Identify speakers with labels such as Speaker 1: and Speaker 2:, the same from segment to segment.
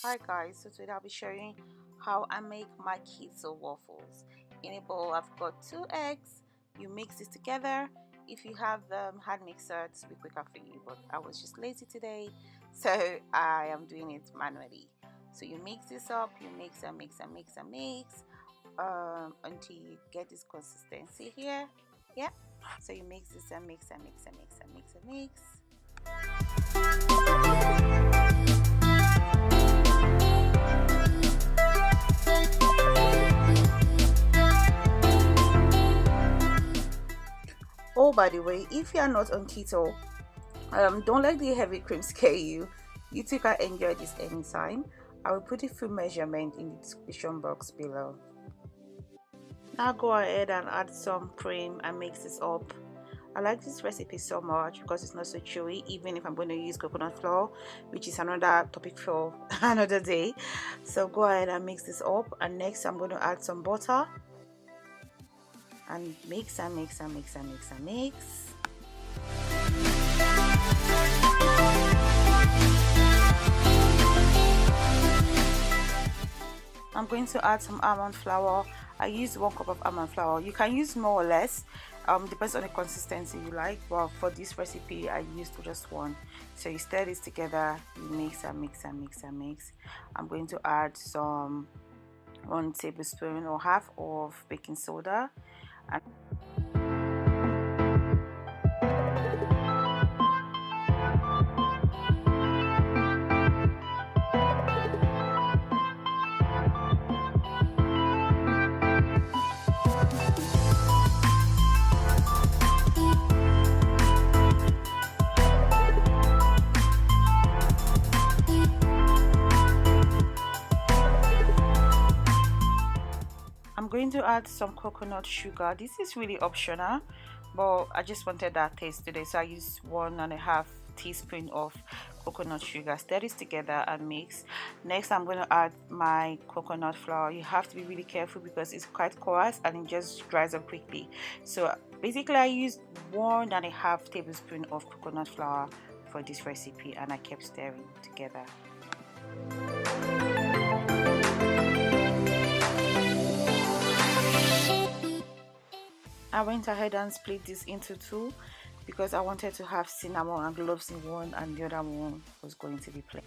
Speaker 1: Hi guys, so today I'll be showing how I make my keto waffles. In a bowl I've got 2 eggs. You mix this together. If you have hand mixer, it's will be quicker for you, but I was just lazy today, so I am doing it manually. So you mix this up, you mix and mix and mix and mix until you get this consistency here. Yeah, so you mix this and mix and mix and mix and mix and mix. Oh, by the way, if you are not on keto, don't let the heavy cream scare you. You too can enjoy this anytime. I will put the full measurement in the description box below. Now go ahead and add some cream and mix this up. I like this recipe so much because it's not so chewy, even if I'm going to use coconut flour, which is another topic for another day. So go ahead and mix this up, and next I'm going to add some butter and mix and mix and mix and mix and mix. I'm going to add some almond flour. I used 1 cup of almond flour. You can use more or less, depends on the consistency you like, but for this recipe I used just 1. So you stir this together, you mix and mix and mix and mix. I'm going to add some 1 tablespoon or half of baking soda, and I'm going to add some coconut sugar. This is really optional, but I just wanted that taste today, so I used 1.5 teaspoon of coconut sugar. Stir this together and mix. Next I'm going to add my coconut flour. You have to be really careful because it's quite coarse and it just dries up quickly. So basically I used 1.5 tablespoon of coconut flour for this recipe, and I kept stirring together. I went ahead and split this into 2 because I wanted to have cinnamon and cloves in one, and the other one was going to be plain.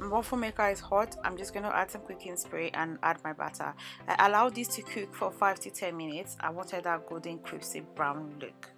Speaker 1: Waffle maker is hot. I'm just going to add some cooking spray and add my batter. I allowed this to cook for 5 to 10 minutes. I wanted that golden crispy brown look.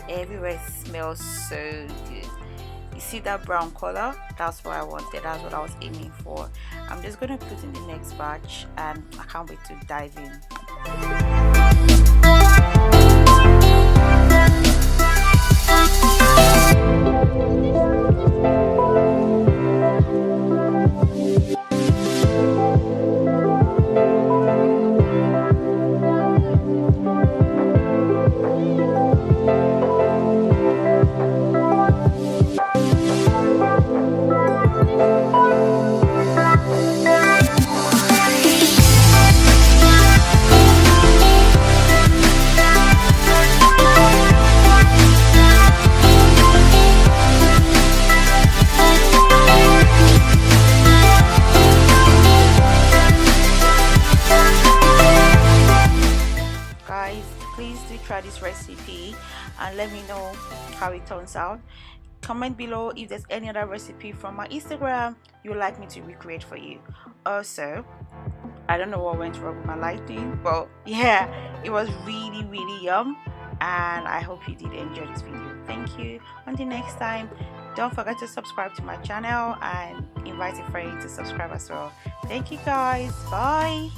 Speaker 1: Everywhere smells so good. You see that brown color? That's what I wanted. That's what I was aiming for. I'm just going to put in the next batch, and I can't wait to dive in. and let me know how it turns out. Comment below if there's any other recipe from my Instagram you'd like me to recreate for you. Also, I don't know what went wrong with my lighting, but yeah, it was really yum, and I hope you did enjoy this video. Thank you. Until next time, don't forget to subscribe to my channel and invite a friend to subscribe as well. Thank you guys. Bye.